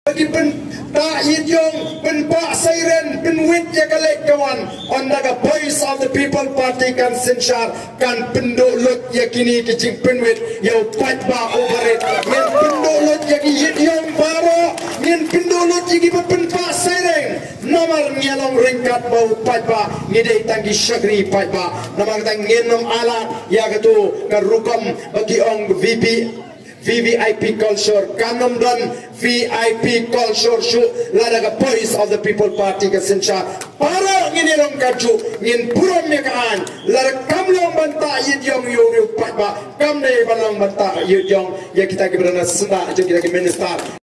bagi pen ta yong pen pa siren pen wit ya kalek kawan on daga voice of the people party kan senshar kan pendolut ya kini kecing pen wit ya pat ba overit ngin pendolut ya ki yong baro ngin pendolut ya ki pen pa siren nomor nyalong ringkat bau pat ba ngidai tanggi syagri pat ba namang tang ngenom alat ya ketu karukam bagi ong VVIP culture kanom dan VIP culture shu ladaga voice of the people party ka sensha para ngini long kaju ngin purom mekaan lar kamlong banta yidyong yuru patba kamne balong banta yidyong ya kita ki berana senda kita ki minister